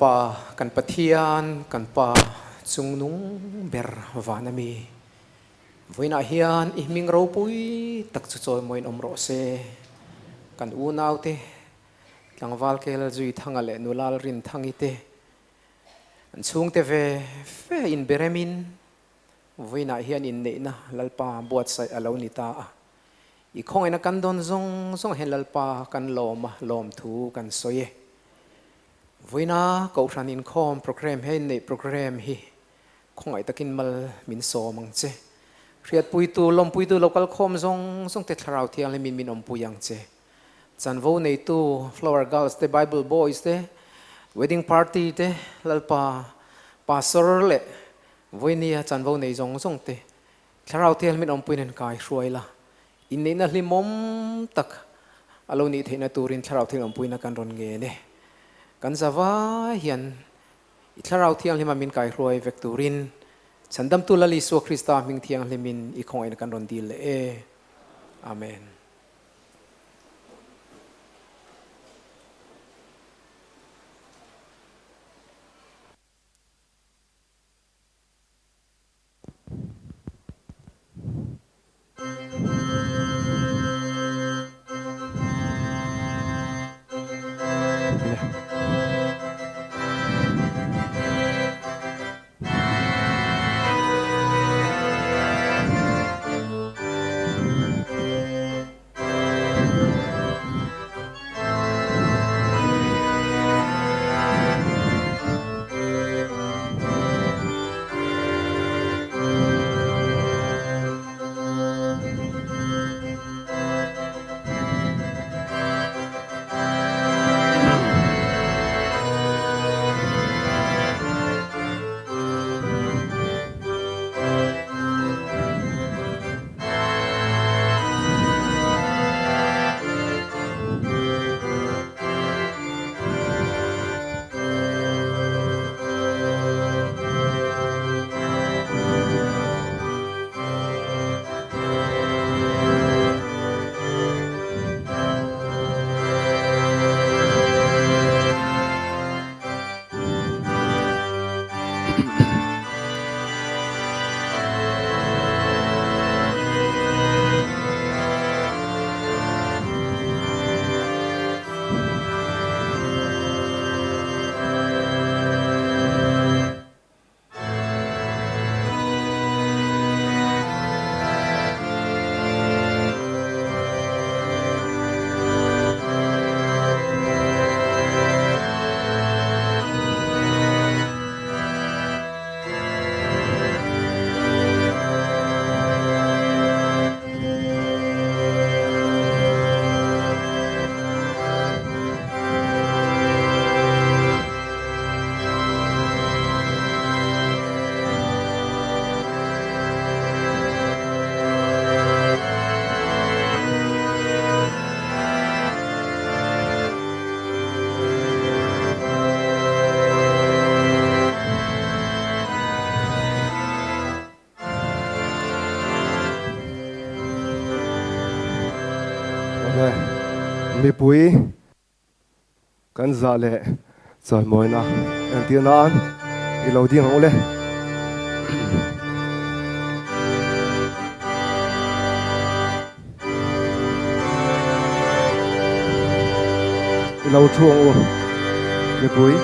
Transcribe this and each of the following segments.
pa kan pathian kan pa chung nung ber vanami voina hian I hming ro pui tak chu choi moin omro se kan u nau te tlangwal ke Lalzuithanga le nu Lalrinthangi te an chung te ve in beremin voina hian Inneihna lalpa buat sai alo ni ta I khong ena kan don zong hen lalpa kan lom thu kan soye voina ko ran in khom program he nei program hi khongai takin mal min so mang che riat pui tu local khom zong te tharau thiang le min om puyang che chan vo nei tu flower girls te bible boys te wedding party te lalpa pastor le voinia chan vo nei zong te tharau thiang min om puinen kai hruaila Inneihna hlimom tak alo ni theina turin tharau thiang om puina kan ron nge ne kan zawa hian I tharau thiang hlima min kai hruai vek turin chandam tu lali so Krista ming thiang hlimin I khong en kan ron dil le amen mi pui kan za le choi moina en tia an I lo ding ole I lo chuang o mi pui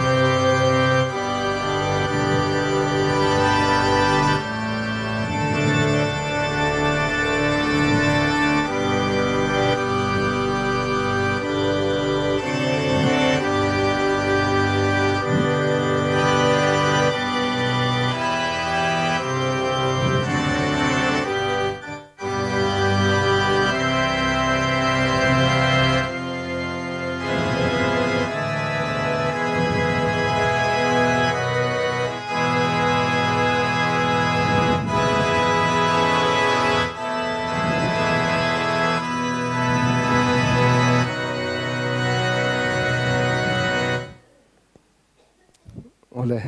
ole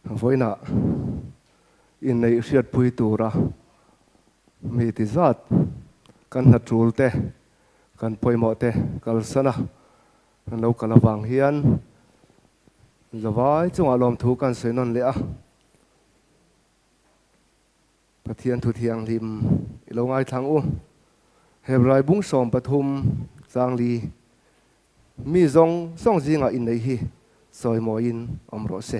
voina Innei riat pui tura mi ti zat kan na trul te kan poimo te kal sana kan lo kalawang hian zawai chung alom thu kan soinon le a pathian thu thiang lim ilongai thang u hebrai bung som pathum changli mi zong song jinga in nei hi soi moin omro se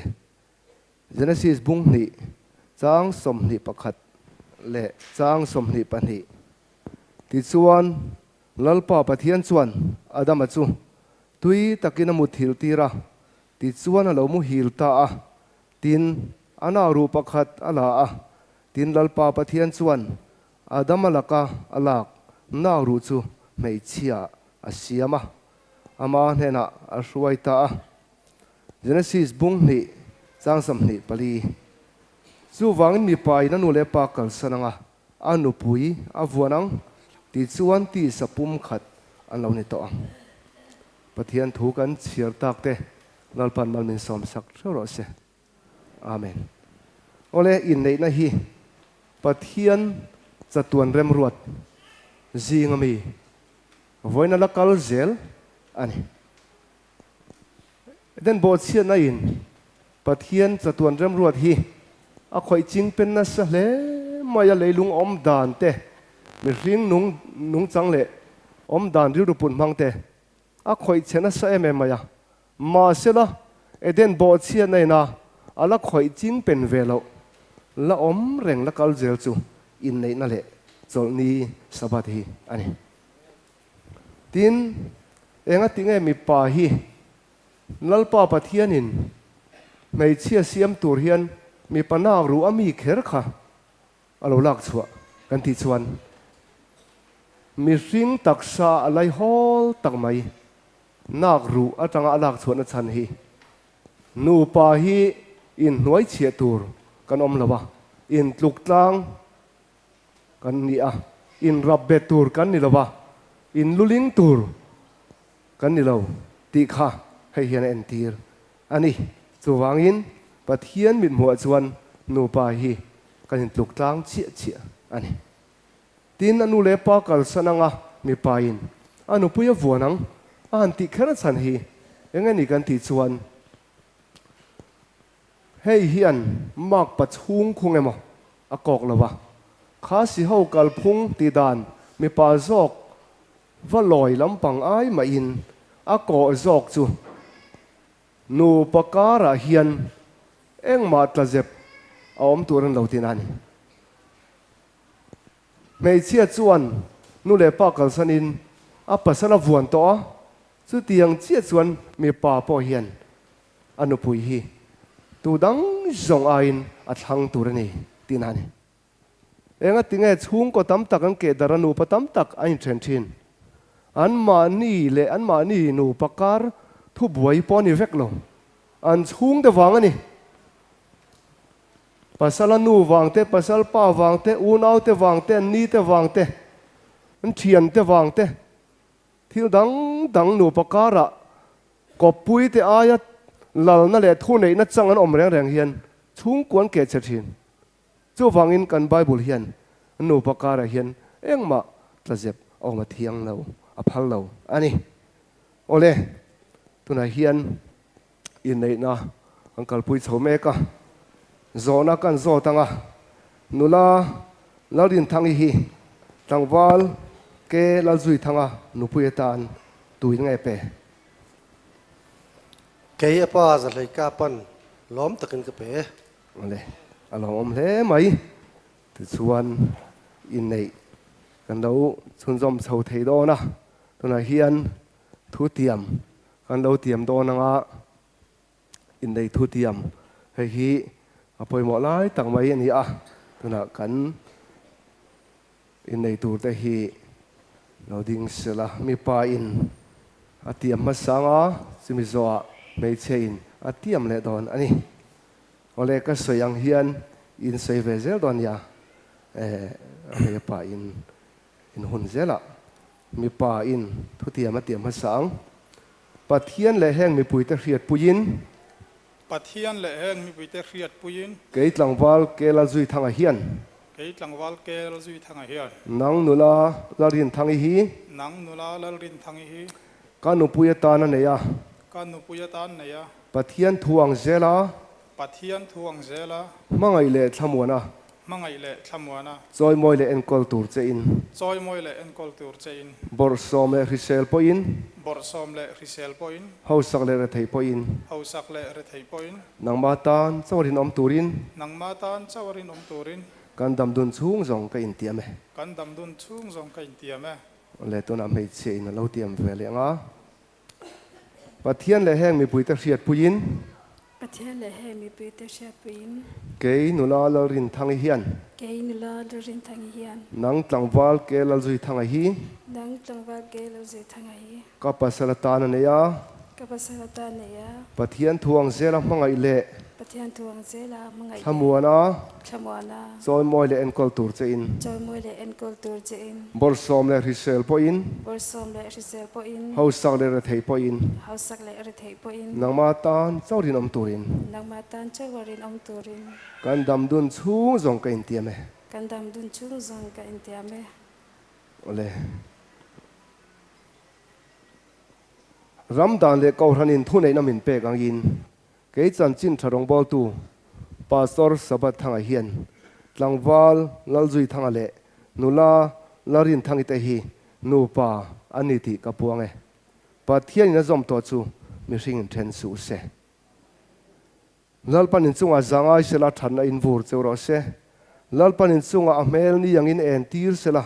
Genesis bung ni chang som ni pakhat le chang som ni pani ti chuan lalpa pathian chuan adam chu tui takina mu thil tira ti chuan alo mu hil ta a tin ana ru pakhat ala a tin lalpa pathian chuan adam alaka alak na ru chu mei chia asiama ama hena a hruai ta a Genesis bung ni chang som ni pali chu wangin mi pai na nu le pa kal sananga anu pui avuanang ti chuan ti sapum khat anlo ni to ang pathian thu kan chiar tak te lalpan malmin som sak thoro se amen ole Inneihna hi pathian chatuan rem ruat zingami voina la kal zel ani den bo chian na in pathian chatuan rem ruat hi a khoi ching pen na sa hle maya leilung om dan te mi ring nung chang le om dan ri ru pun mang te a khoi chena sa em maya ma sela eden bo chian nei na ala khoi ching pen velo la om reng la kal zel chu Inneihna le chol ni sabat hi ani tin enga tinge mi pa hi lalpa pathianin mei chia siam tur hian mi panak ru ami kher kha alo lak chua kan ti chuan mi ring taksa alai hol tak mai nak ru atanga alak chuan a chan hi nu pa hi in hnuai chia tur kan om lawa in tluk tlang kan ni a in rab be tur kan ni lawa in luling tur kan ni lo ti kha hei hian en tir ani chuwangin pathian mit hmuah chuan nu pa hi kan in tluk tlang chia chia ani tin anu le pa kal sananga mi pa in anu puya vuanang an ti khera chan hi engani kan ti chuan hei hian mak pachhung khung emo akok lawa kha si ho kal phung ti dan mi pa zok valoi lampang ai ma in ako zok chu nu pakara hian engma tlazep awm turan lo tinani mei chia chuan nu le pa kal sanin a pasana vuan to chu tiang chia chuan mi pa po hian anu pui hi tu dang zong ain a thlang turani tinani enga tinge chung ko tam tak an ke daranu pa tam tak ain then thin an ma ni nu pakar thu buai po ni vek lo an chung de wang ani pasal nu wang te pasal pa wang te unau te wang te ni te wang te an thian te wang te thil dang nu pakara ko pui te aya lal na le thu nei na chang an om reng hian chung kwan ke che thin chu wangin kan bible hian nu pakara hian engma tlazep awma thiang lo aphal lo ani ole tuna hian Inneihna angkal pui chome ka zona kan zo tanga nula Lalrinthangi hi tangwal ke Lalzuithanga nupui tan tui ngai pe ke apa zalai ka pan lom takin ka pe ole along om hle mai ti chuan Inneih kan lo chun zom chho thei do na tuna hian thu tiam kan lo tiam do nanga Inneih thu tiam hei hi apoi mo lai tang mai ani a tuna kan Inneih tur te hi lo ding sela mi pa in atiam ma sanga chimi zoa mei chein atiam le don ani ole ka soyang hian in sei ve zel don ya mi pa in hun zela mi pa in thu tiam atiam ma sang pathian le heng mi pui te hriat puin pathian le heng mi puite hriat puin ke tlangwal ke Lalzuithanga hian ke tlangwal ke Lalzuithanga hian nang nula Lalrinthangi hi nang nula Lalrinthangi hi ka nu puya ta na neya ka nu puya tan neya pathian thuang zela ปัทเฮียนทวงเซลา mangai le thlamuana มังไงเละทำวานะ choi moi le enkol tur che in ซอยมวยเละเอ็นกอลตูร์เจน bor som le risel po in บอร์ซอมเละริเซลปอยน์ hau sak le re thei po in เฮาสักเละเรทไฮปอยน์ nang ma tan chawarin om turin นังมาตานเจ้าวรินอมตูริน kan dam dun chung zong ka in tiam e กันดำดุนชุ่งจงกันเตียแม่ le to na mei che in lo tiam ve le nga pathian le heng mi pui ta hriat puin ประเทศเลเหมีปีเตเชียปิน ke nu la Lalrinthangi hian เกย์นิลาดรินทังเฮียน nang tlangwal ke Lalzuithanga hi ดังจังหวัดเกลเจทังไง ka pasalatan ne ya กับภาษาตาเนีย pathian thuang zela mangai le ประเทศทวงเซลามังไง thamuana ขมวนา choi moi le enkol tur che in จอยมวยเลเอ็นกอลตูร์เจน bor som le risel po in บอร์ซอมเลริเซลปอิน hau sak le re thei po in เฮาสักเลเรทปอิน nang ma tan chawarin om turin นังมาตันเจ้าวรินอมตูริน kan dam dun chung zong ka in tiam e กันดำดุนชุ่งจงกันอินเตียเม ole Ramadan le kau hanin thu nei namin pe kang in ke chan chin tharong bol tu pastor sabat thanga hian tlangwal Lalzuithanga le nula Lalrinthangi te hi nu pa ani ti kapuang e pathian na zom to chu mi ring then su se lalpan in chunga zanga sela than in vur chero se lalpan in chunga amel ni yang in en tir sela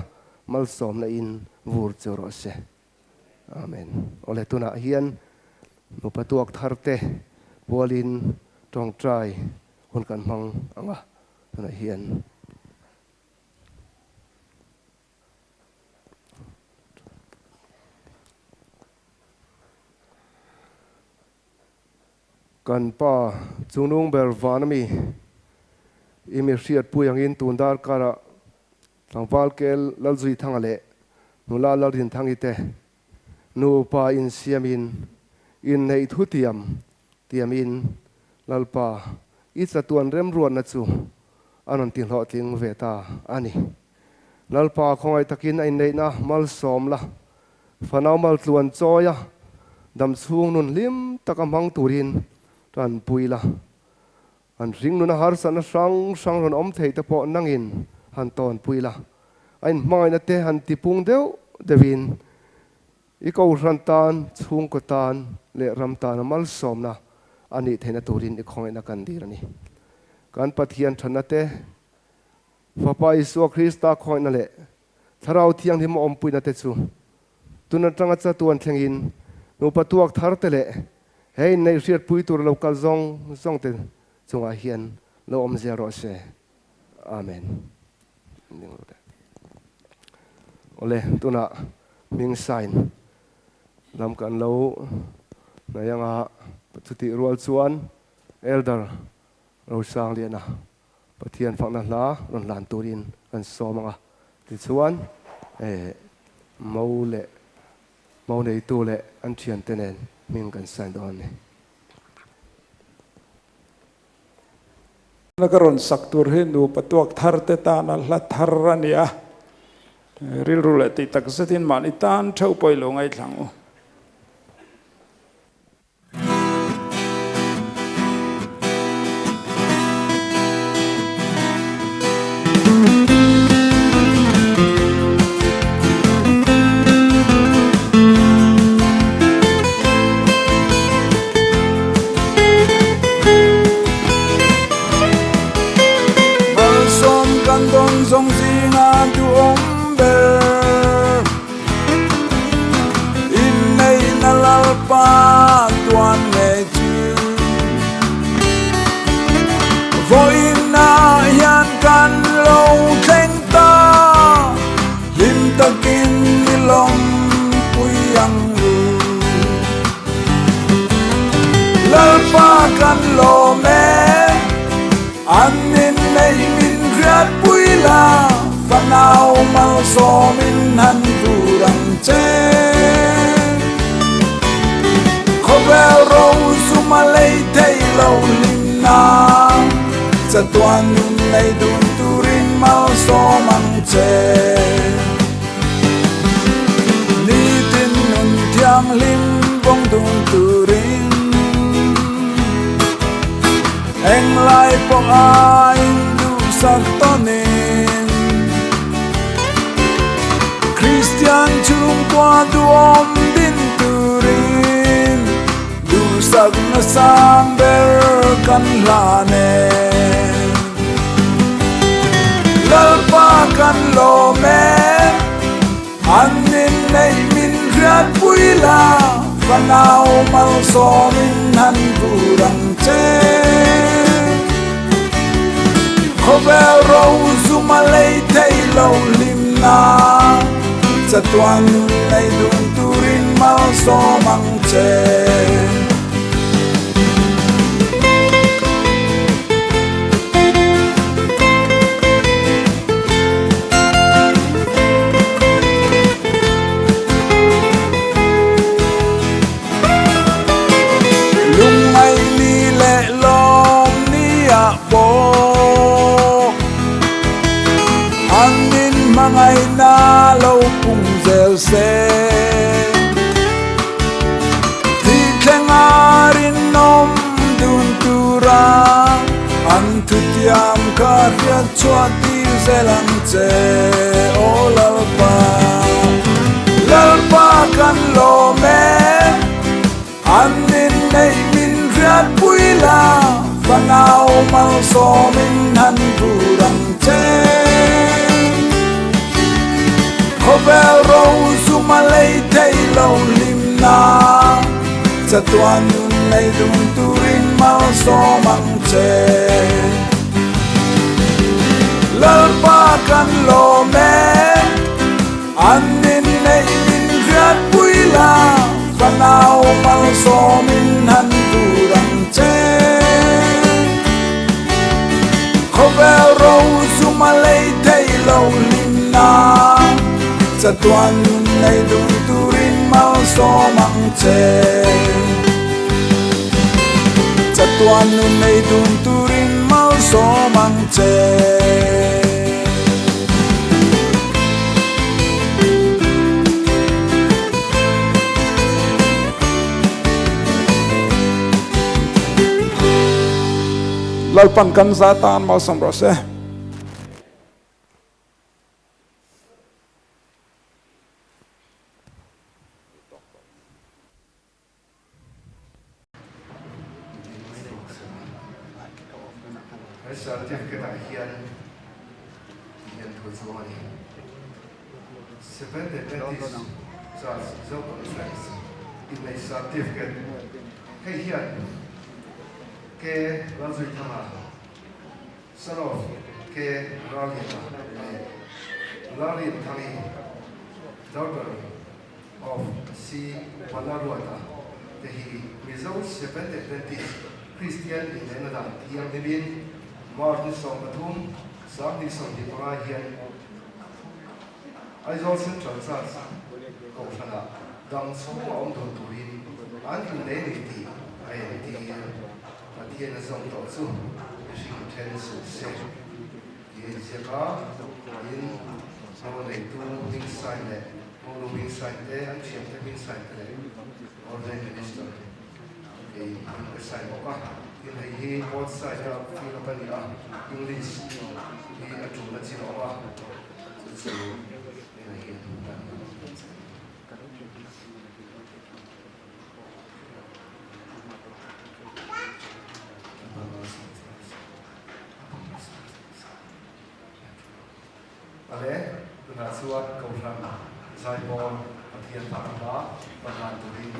mal som na in vur chero se amen ole tuna hian nu patuak tharte bolin tong trai hun kan mang anga tuna hian kan pa chunung ber vanami imi hriat puyang in tundar kara tlangwal kel Lalzuithanga le nula Lalrinthangi te nu pa in siamin in nei thu tiamin lalpa icha tuan rem ruan na chu anon tin hlo tling veta ani lalpa khongai takin Inneihna mal som la fanau mal tluan choya dam chung nun lim takamang turin tan puila an ring nuna har san sang ron om thei ta po nangin han ton puila ain mai na te han tipung deu devin iko rantan chung ko tan le ramtan mal somna ani theina turin i khongai na kan dirani kan pathian thana te papa isu Krista khoi na le tharau thiang him om puina te chu tuna tanga cha tuan thlengin nu patuak thar te le hei nei riat pui tur local zong te chunga hian lo om zero se amen ole tuna ming sign lam kan lo na yanga chuti rual chuan elder ro sang liana pathian phangna hla ron lan turin kan somanga ti chuan mau nei tu le an thian tenen ming kan san don ne nakaron saktur hindu patuak tharte ta na la tharania rilrule ti taksatin mani tan thau poilo ngai thlangu Dong zinga tu omber Inneihna lalpa tuan le chu Voina hian kan lo thleng ta Lim takin nilom puyang lu Lalpa kan lo me Anin nei min riat puila Fanau mal somin han turang che Khovel ro sumalei thei lo linna Cha tuan nun nei dun turin mal somang che Ni tin nun thiang lim vong dun turin heng lai po ain du sak tonin Christian chung qua duom din turin du sak na samber kan lane lalpa kan lo me anin nei min riat puila vanau mal so min han kurang che khovel ro zuma lei thei lo lim na chatuan nei dun turin mal so mang che ngay na lâu cùng gieo se thì khen arin nom dun tura an thu tiam ka ria chua ti zelang che o lalpa kan lo me anin nei min riat puila vanau mal so min han kurang che khovel ro zuma lei thei lo lim na chatuan nun nei dun turin mal so mang che lalpa kan lo me anin nei min riat puila vanau mal so min han kurang che khovel ro zuma lei thei lo lim na chatuan nun nei dun turin mal so mang che chatuan nun nei dun turin mal so mang che lalpan kan zatan mal som rose certificate a hian hian thu chu ani seven dentist charge zo contracts in my certificate hey hian ke Lalzuithanga son of ke Lalrinthangi daughter of C. Lalruata the he results seven dentist Christian in Inneihna hian libin Martin Song Patum, Sabdi Song Dipara Hian. I also Central Church, Koshana, Dang Song Om Turin, and Inneihna, I am the Tiana Song Totsu, she intends to say. In Jaka, in Samonay to inside there, Molo inside there, and Chapter inside there, or the minister. A sign of he both side of Philippine English, he a true Latino. So, Ale, tunasuat kau sama, saya pun hatian parah, pernah tuli,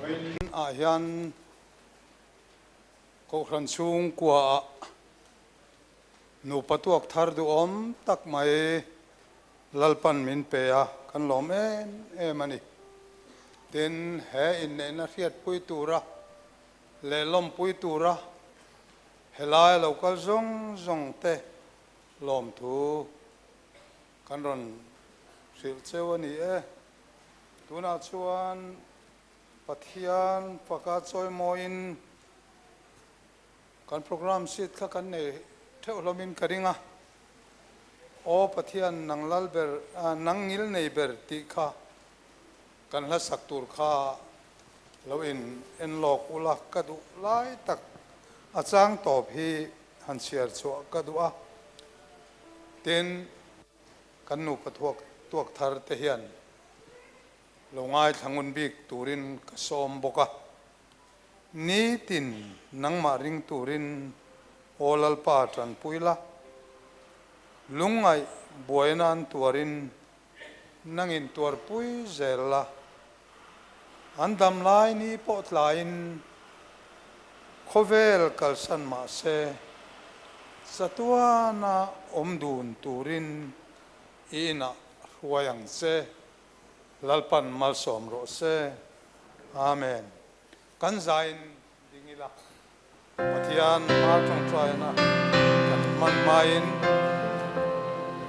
hian ko khan chung kwa nu patuak thar du om tak mai lalpan min pe a kan lom em ani tin he Inneihna riat pui tura le lom pui tura helai local zong te lom thu kan ron sil cheu ani tuna chuan pathian paka choi moin kan program sit kha kan nei theu lomin karinga o pathian nanglal ber nangil nei ber ti kha kan la saktur kha lo in lok ula kadu lai tak achang top hi han siar chu kadu a tin kan nu patuak tuak thar te hian longai thangun bik turin ka som boka ni tin nangma ring turin olal pa tran puila lungai buainan tuarin nangin tuar pui zela andam lai ni pot lain khovel kalsan ma se satuana omdun turin ina huayang se lalpan malsom ro se amen kan zain dingila pathian ma tong traina kan man main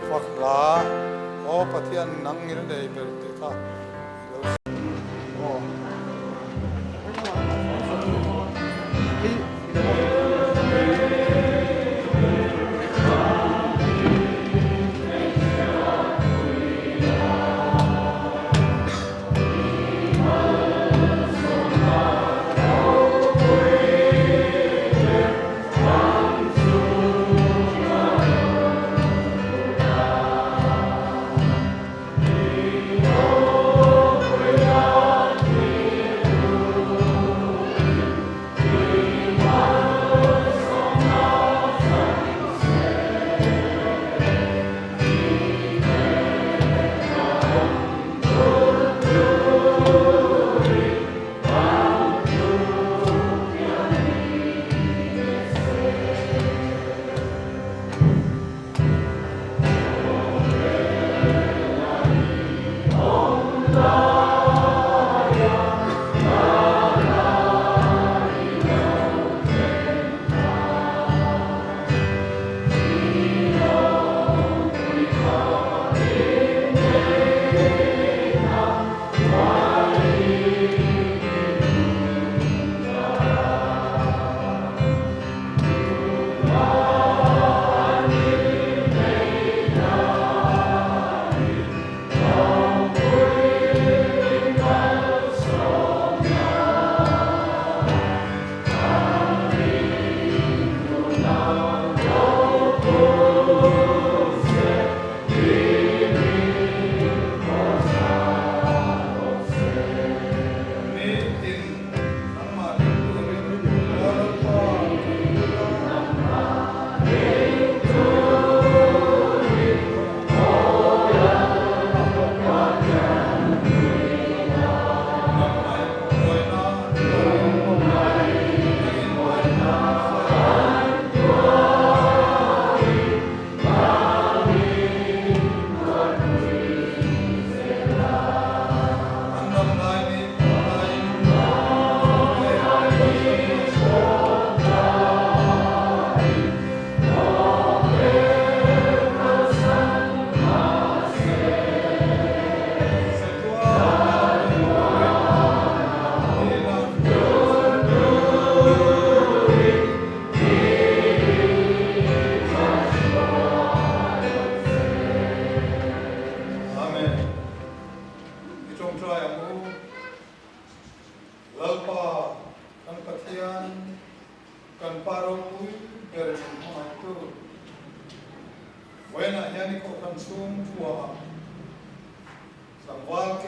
fakla o pathian nangil dei berte ka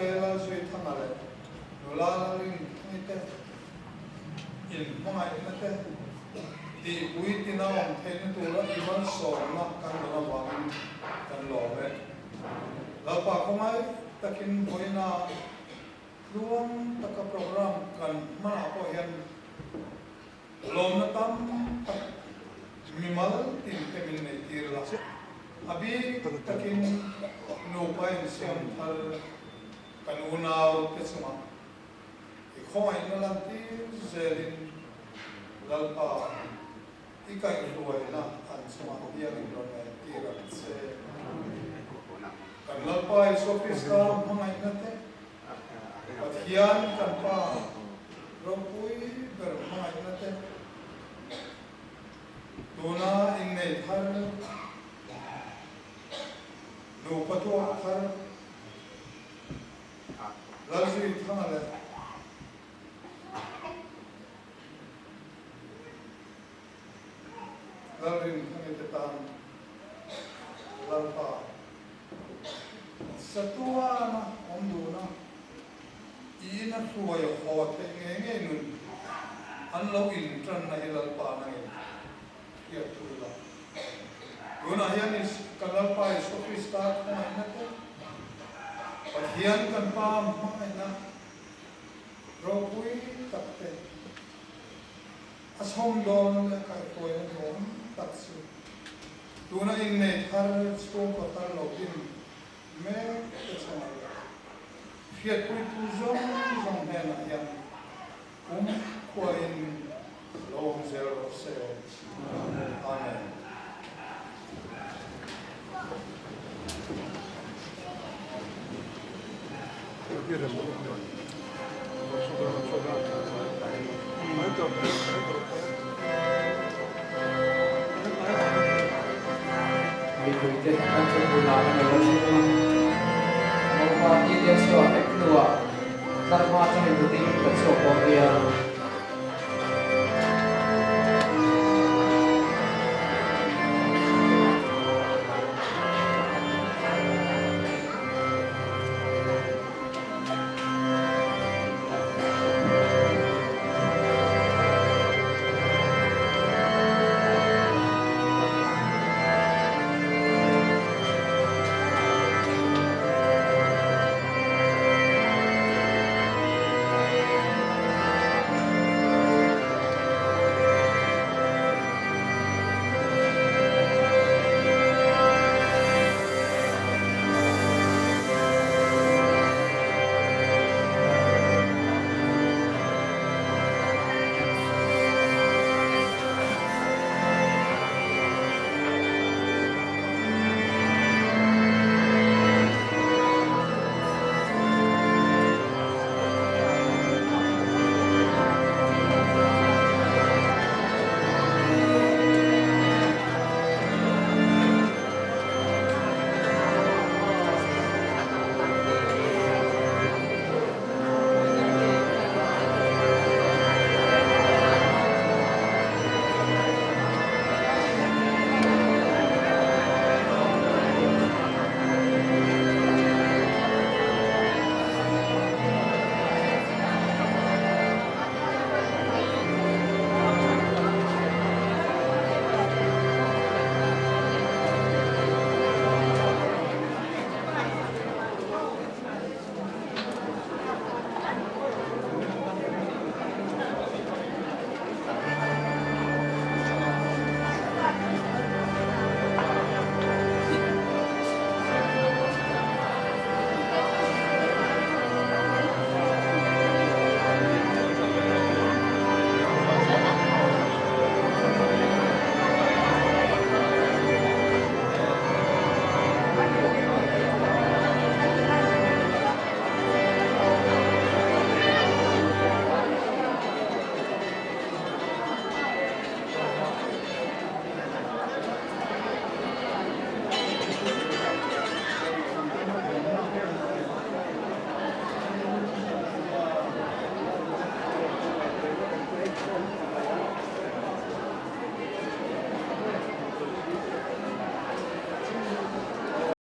Lalzuithanga Lalrinthangi Inneihna di uitina om theni tura iman sona kan dona wang kan lobe lalpa kongai takin boina luang taka program kan mana ko hian lom na tam mimal tin temin nei tirla abi takin no pain siam thal kan unaw te suma I khoi na lan ti zelin lalpa ikai ruai na an suma dia ni lo na tira se kan lalpa isofis ka mangai na te Pathian kan pa rompui bermangai na te Tuna Inneihna no patua thar Lalzuithanga le Lalrinthangi te tan lalpa satua na omduna ina suai hote nge nun anlo in tran na lalpa na nge ya tula Guna hian is kalalpa is office start na ina te Pathian kan pa maina ropui takte ashom don le kai koi na don taksu tuna Inneihna school ko tar lo din me te sama fiat pui tu zong he na hian koin long zero se amen Liturgy ang pagbulaan ng Lalzuithanga. Ang mga pagkakilya sa eknua, karma sa hibuting at sa pagkakilya